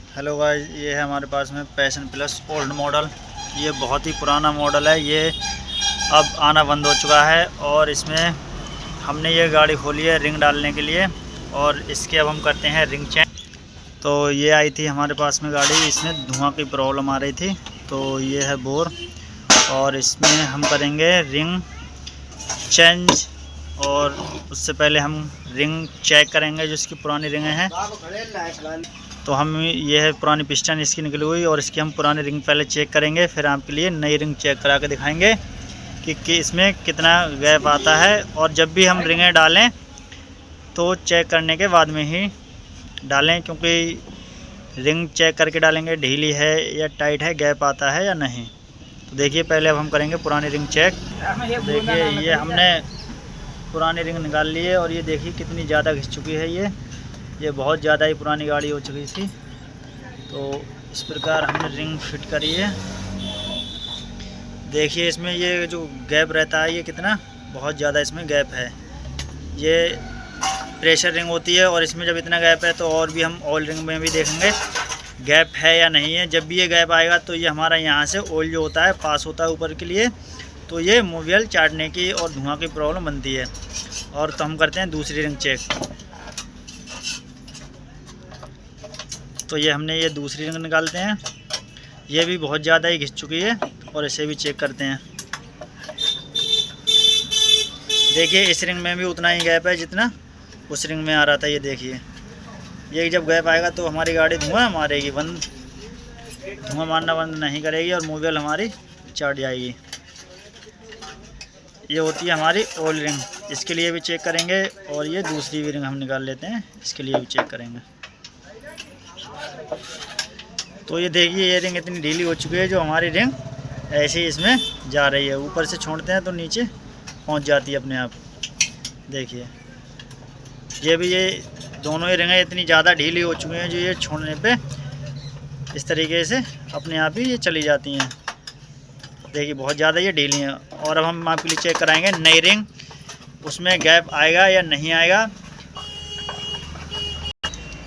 Hello guys, ये है हमारे पास में पैशन प्लस ओल्ड मॉडल। ये बहुत ही पुराना मॉडल है। ये अब आना बंद हो चुका है और इसमें हमने ये गाड़ी खोली है रिंग डालने के लिए और इसके अब हम करते हैं रिंग चेंज। तो ये आई थी हमारे पास में गाड़ी, इसमें धुआं की प्रॉब्लम आ रही थी। तो ये है बोर और इसमें हम करेंगे रिंग चेंज। और उससे पहले हम रिंग चेक करेंगे जो इसकी पुरानी रिंगें हैं। तो हम ये है पुरानी पिस्टन इसकी निकली हुई और इसकी हम पुरानी रिंग पहले चेक करेंगे, फिर आपके लिए नई रिंग चेक करा के दिखाएंगे कि इसमें कितना गैप आता है। और जब भी हम रिंगें डालें तो चेक करने के बाद में ही डालें, क्योंकि रिंग चेक करके डालेंगे ढीली है या टाइट है, गैप आता है या नहीं। तो देखिए पहले अब हम करेंगे पुरानी रिंग चेक। देखिए ये हमने पुरानी रिंग निकाल ली है और ये देखिए कितनी ज़्यादा घिस चुकी है। ये बहुत ज़्यादा ही पुरानी गाड़ी हो चुकी थी। तो इस प्रकार हमने रिंग फिट करी है। देखिए इसमें ये जो गैप रहता है ये कितना बहुत ज़्यादा इसमें गैप है। ये प्रेशर रिंग होती है और इसमें जब इतना गैप है तो और भी हम ऑयल रिंग में भी देखेंगे गैप है या नहीं है। जब भी ये गैप आएगा तो ये हमारा यहाँ से ऑयल जो होता है पास होता है ऊपर के लिए, तो ये मोबियल चाटने की और धुआं की प्रॉब्लम बनती है। और तो हम करते हैं दूसरी रिंग चेक। तो ये हमने ये दूसरी रिंग निकालते हैं, ये भी बहुत ज़्यादा ही घिस चुकी है और इसे भी चेक करते हैं। देखिए इस रिंग में भी उतना ही गैप है जितना उस रिंग में आ रहा था। ये देखिए ये जब गैप आएगा तो हमारी गाड़ी धुआं मारेगी, धुआं मारना बंद नहीं करेगी और मोबियल हमारी चाट जाएगी। ये होती है हमारी ऑयल रिंग, इसके लिए भी चेक करेंगे। और ये दूसरी भी रिंग हम निकाल लेते हैं, इसके लिए भी चेक करेंगे। तो ये देखिए ये रिंग इतनी ढीली हो चुकी है, जो हमारी रिंग ऐसे ही इसमें जा रही है। ऊपर से छोड़ते हैं तो नीचे पहुंच जाती है अपने आप। देखिए ये दोनों ही रिंगें इतनी ज़्यादा ढीली हो चुकी हैं जो ये छोड़ने पे इस तरीके से अपने आप ही ये चली जाती हैं। देखिए बहुत ज़्यादा ये ढीली हैं। और अब हम आपके लिए चेक कराएंगे नई रिंग, उसमें गैप आएगा या नहीं आएगा।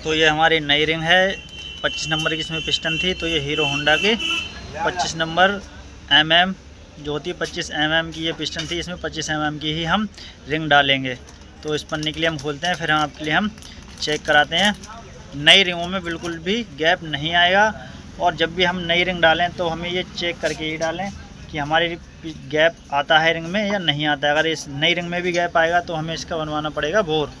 तो ये हमारी नई रिंग है, 25 नंबर की इसमें पिस्टन थी। तो ये हीरो होंडा की 25 नंबर mm जो होती है 25 mm की ये पिस्टन थी। इसमें 25 mm की ही हम रिंग डालेंगे। तो इस पन्नी के लिए हम खोलते हैं, फिर हम आपके लिए हम चेक कराते हैं। नई रिंगों में बिल्कुल भी गैप नहीं आएगा। और जब भी हम नई रिंग डालें तो हमें ये चेक करके ही डालें कि हमारी गैप आता है रिंग में या नहीं आता है। अगर इस नई रिंग में भी गैप आएगा तो हमें इसका बनवाना पड़ेगा बोर।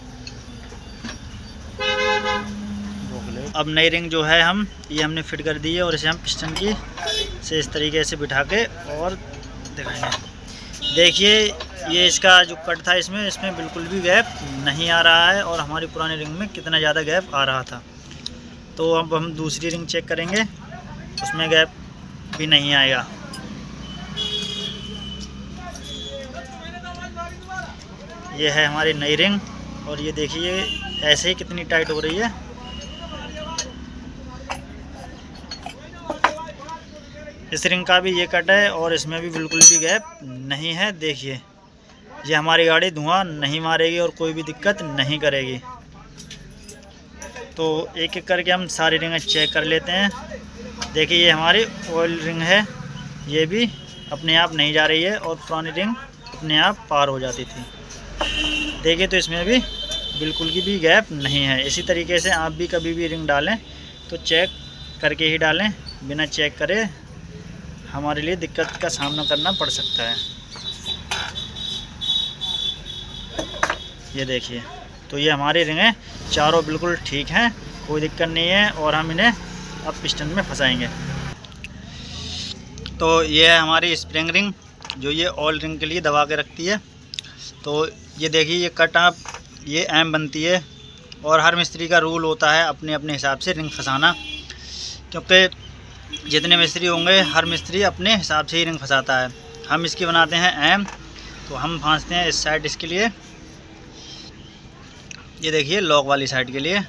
अब नई रिंग जो है ये हमने फिट कर दी है और इसे हम पिस्टन की से इस तरीके से बिठा के और दिखाएंगे। देखिए ये इसका जो कट था इसमें बिल्कुल भी गैप नहीं आ रहा है और हमारी पुरानी रिंग में कितना ज़्यादा गैप आ रहा था। तो अब हम दूसरी रिंग चेक करेंगे, उसमें गैप भी नहीं आएगा। ये है हमारी नई रिंग और ये देखिए ऐसे ही कितनी टाइट हो रही है। इस रिंग का भी ये कट है और इसमें भी बिल्कुल भी गैप नहीं है। देखिए ये हमारी गाड़ी धुआं नहीं मारेगी और कोई भी दिक्कत नहीं करेगी। तो एक एक करके हम सारी रिंगें चेक कर लेते हैं। देखिए ये हमारी ऑयल रिंग है, ये भी अपने आप नहीं जा रही है और पुरानी रिंग अपने आप पार हो जाती थी। देखिए तो इसमें भी बिल्कुल की भी गैप नहीं है। इसी तरीके से आप भी कभी भी रिंग डालें तो चेक करके ही डालें, बिना चेक करे हमारे लिए दिक्कत का सामना करना पड़ सकता है। ये देखिए तो ये हमारी रिंगें चारों बिल्कुल ठीक हैं, कोई दिक्कत नहीं है। और हम इन्हें अब पिस्टन में फंसाएंगे। तो ये है हमारी स्प्रिंग रिंग जो ये ऑयल रिंग के लिए दबा के रखती है। तो ये देखिए ये कट आप ये एम बनती है और हर मिस्त्री का रूल होता है अपने अपने हिसाब से रिंग फंसाना, क्योंकि जितने मिस्त्री होंगे हर मिस्त्री अपने हिसाब से ही रिंग फंसाता है। हम इसकी बनाते हैं एम, तो हम फांसते हैं इस साइड इसके लिए। ये देखिए लॉक वाली साइड के लिए।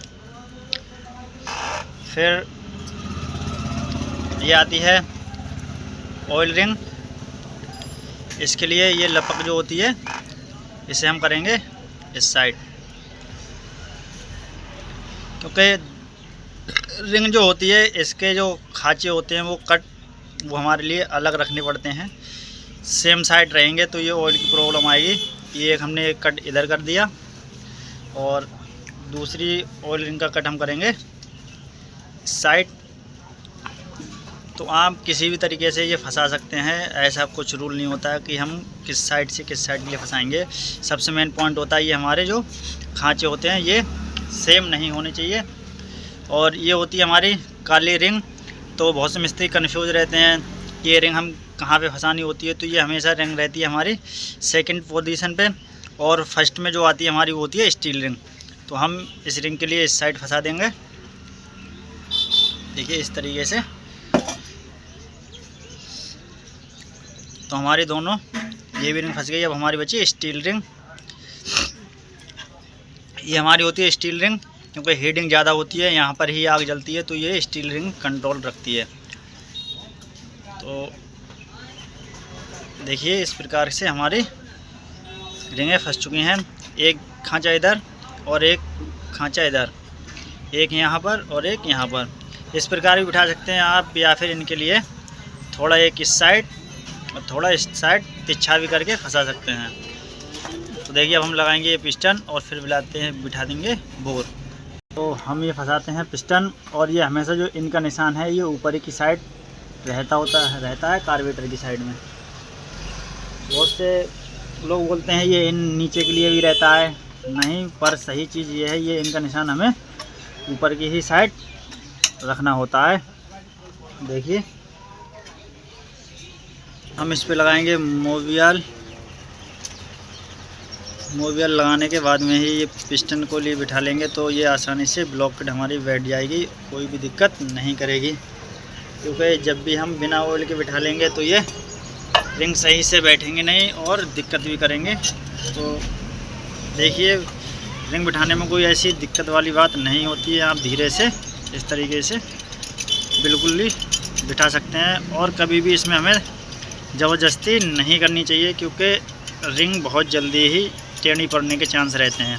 फिर ये आती है ऑयल रिंग, इसके लिए ये लपक जो होती है इसे हम करेंगे इस साइड, क्योंकि रिंग जो होती है इसके जो खाँचे होते हैं वो हमारे लिए अलग रखने पड़ते हैं। सेम साइड रहेंगे तो ये ऑयल की प्रॉब्लम आएगी। ये हमने एक कट इधर कर दिया और दूसरी ऑयल रिंग का कट हम करेंगे साइड। तो आप किसी भी तरीके से ये फंसा सकते हैं, ऐसा कुछ रूल नहीं होता है कि हम किस साइड से किस साइड के लिए फंसाएंगे। सबसे मेन पॉइंट होता है ये हमारे जो खाँचे होते हैं ये सेम नहीं होने चाहिए। और ये होती है हमारी काली रिंग। तो बहुत से मिस्त्री कन्फ्यूज रहते हैं ये रिंग हम कहाँ पे फंसानी होती है। तो ये हमेशा रिंग रहती है हमारी सेकंड पोजीशन पे और फर्स्ट में जो आती है हमारी वो होती है स्टील रिंग। तो हम इस रिंग के लिए इस साइड फंसा देंगे, देखिए इस तरीके से। तो हमारी दोनों ये भी रिंग फंस गई। अब हमारी बची स्टील रिंग। ये हमारी होती है स्टील रिंग, क्योंकि हीटिंग ज़्यादा होती है, यहाँ पर ही आग जलती है, तो ये स्टील रिंग कंट्रोल रखती है। तो देखिए इस प्रकार से हमारी रिंगें फंस चुकी हैं। एक खांचा इधर और एक खांचा इधर, एक यहाँ पर और एक यहाँ पर। इस प्रकार भी बिठा सकते हैं आप, या फिर इनके लिए थोड़ा एक इस साइड और थोड़ा इस साइड तिरछा भी करके फंसा सकते हैं। तो देखिए अब हम लगाएंगे ये पिस्टन और फिर बिठा देंगे बोर। तो हम ये फंसाते हैं पिस्टन, और ये हमेशा जो इनका निशान है ये ऊपर की साइड रहता है कार्बेटर की साइड में। बहुत से लोग बोलते हैं ये इन नीचे के लिए भी रहता है, नहीं, पर सही चीज़ ये है ये इनका निशान हमें ऊपर की ही साइड रखना होता है। देखिए हम इस पे लगाएंगे मोबियल लगाने के बाद में ही ये पिस्टन को लिए बिठा लेंगे, तो ये आसानी से ब्लॉकेट हमारी बैठ जाएगी, कोई भी दिक्कत नहीं करेगी। क्योंकि जब भी हम बिना ऑयल के बिठा लेंगे तो ये रिंग सही से बैठेंगे नहीं और दिक्कत भी करेंगे। तो देखिए रिंग बिठाने में कोई ऐसी दिक्कत वाली बात नहीं होती है, आप धीरे से इस तरीके से बिल्कुल ही बिठा सकते हैं। और कभी भी इसमें हमें ज़बरदस्ती नहीं करनी चाहिए, क्योंकि रिंग बहुत जल्दी ही टेढ़ी पड़ने के चांस रहते हैं।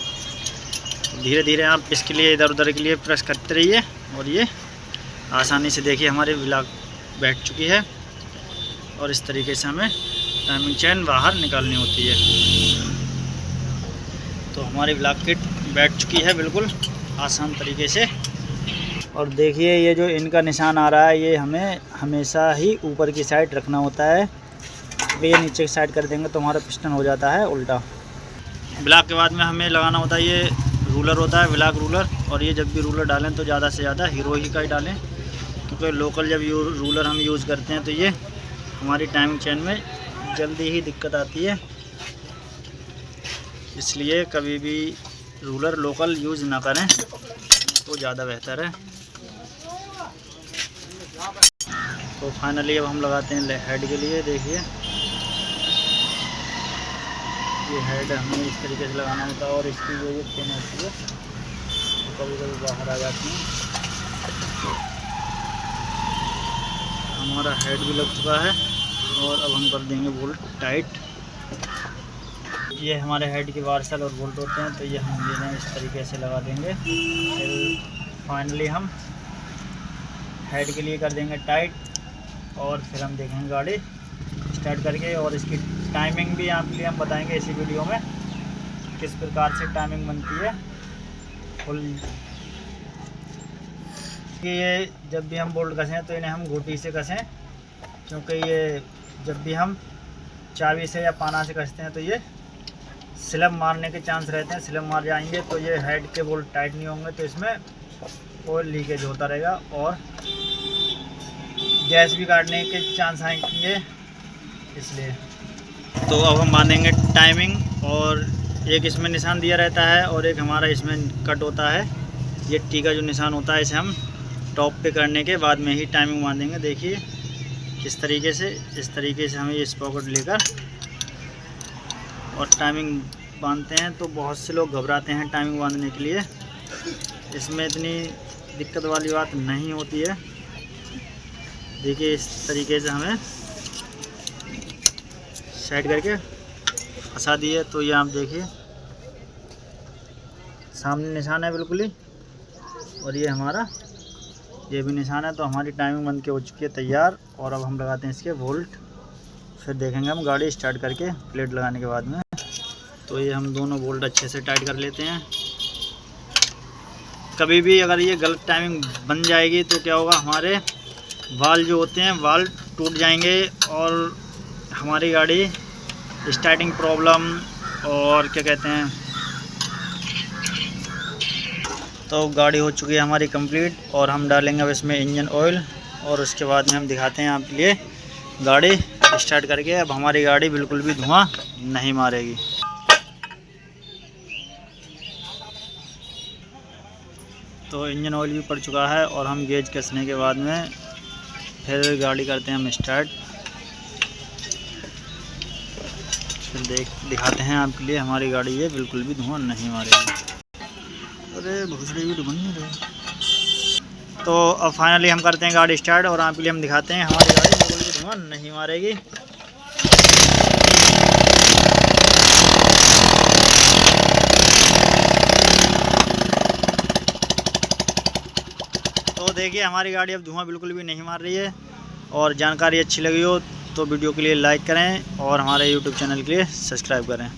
धीरे धीरे आप इसके लिए इधर उधर के लिए प्रेस करते रहिए और ये आसानी से देखिए हमारी ब्लॉक बैठ चुकी है। और इस तरीके से हमें टाइमिंग चेन बाहर निकालनी होती है। तो हमारी ब्लॉक किट बैठ चुकी है बिल्कुल आसान तरीके से। और देखिए ये जो इनका निशान आ रहा है ये हमें हमेशा ही ऊपर की साइड रखना होता है, क्योंकि ये नीचे की साइड कर देंगे तो हमारा पिस्टन हो जाता है उल्टा। ब्लॉक के बाद में हमें लगाना होता है ये रूलर होता है, ब्लॉक रूलर। और ये जब भी रूलर डालें तो ज़्यादा से ज़्यादा हीरो ही का ही डालें, क्योंकि लोकल जब रूलर हम यूज़ करते हैं तो ये हमारी टाइमिंग चेन में जल्दी ही दिक्कत आती है। इसलिए कभी भी रूलर लोकल यूज़ ना करें तो ज़्यादा बेहतर है। तो फाइनली अब हम लगाते हैं हेड के लिए। देखिए ये हेड हमें इस तरीके से लगाना होता है, और इसकी जो ये पिन होती है तो कभी कभी बाहर आ जाती है। हमारा हेड भी लग चुका है और अब हम कर देंगे बोल्ट टाइट। ये हमारे हेड के वार्सल और बोल्ट होते हैं, तो ये हम ये इस तरीके से लगा देंगे। फिर फाइनली हम हेड के लिए कर देंगे टाइट, और फिर हम देखेंगे गाड़ी स्टार्ट करके। और इसकी टाइमिंग भी आपके लिए हम बताएंगे इसी वीडियो में, किस प्रकार से टाइमिंग बनती है फुल। ये जब भी हम बोल्ट कसें तो इन्हें हम घूटी से कसें, क्योंकि ये जब भी हम चाबी से या पाना से कसते हैं तो ये स्लिप मारने के चांस रहते हैं। स्लिप मार जाएंगे तो ये हेड के बोल्ट टाइट नहीं होंगे, तो इसमें ऑयल लीकेज होता रहेगा और गैस भी काटने के चांस आएंगे, इसलिए। तो अब हम बांधेंगे टाइमिंग, और एक इसमें निशान दिया रहता है और एक हमारा इसमें कट होता है। ये टी का जो निशान होता है इसे हम टॉप पे करने के बाद में ही टाइमिंग बांधेंगे। देखिए इस तरीके से हमें ये स्पॉकेट लेकर और टाइमिंग बांधते हैं। तो बहुत से लोग घबराते हैं टाइमिंग बांधने के लिए, इसमें इतनी दिक्कत वाली बात नहीं होती है। देखिए इस तरीके से हमें सेट करके फंसा दिए। तो ये आप देखिए सामने निशान है बिल्कुल ही, और ये हमारा ये भी निशान है। तो हमारी टाइमिंग बन के हो चुकी है तैयार। और अब हम लगाते हैं इसके वोल्ट, फिर देखेंगे हम गाड़ी स्टार्ट करके प्लेट लगाने के बाद में। तो ये हम दोनों बोल्ट अच्छे से टाइट कर लेते हैं। कभी भी अगर ये गलत टाइमिंग बन जाएगी तो क्या होगा, हमारे वाल जो होते हैं वाल टूट जाएंगे और हमारी गाड़ी स्टार्टिंग प्रॉब्लम और क्या कहते हैं। तो गाड़ी हो चुकी है हमारी कंप्लीट और हम डालेंगे अब इसमें इंजन ऑयल और उसके बाद में हम दिखाते हैं आपके लिए गाड़ी स्टार्ट करके। अब हमारी गाड़ी बिल्कुल भी धुआं नहीं मारेगी। तो इंजन ऑयल भी पड़ चुका है और हम गेज कसने के बाद में फिर गाड़ी करते हैं हम स्टार्ट। फिर दिखाते हैं आपके लिए हमारी गाड़ी ये बिल्कुल भी धुआं नहीं मारेगी। अरे भूसड़ी भी तो बन नहीं रही। तो अब फाइनली हम करते हैं गाड़ी स्टार्ट और आपके लिए हम दिखाते हैं हमारी गाड़ी बिल्कुल भी धुआं नहीं मारेगी। तो देखिए हमारी गाड़ी अब धुआं बिल्कुल भी नहीं मार रही है। और जानकारी अच्छी लगी हो तो वीडियो के लिए लाइक करें और हमारे YouTube चैनल के लिए सब्सक्राइब करें।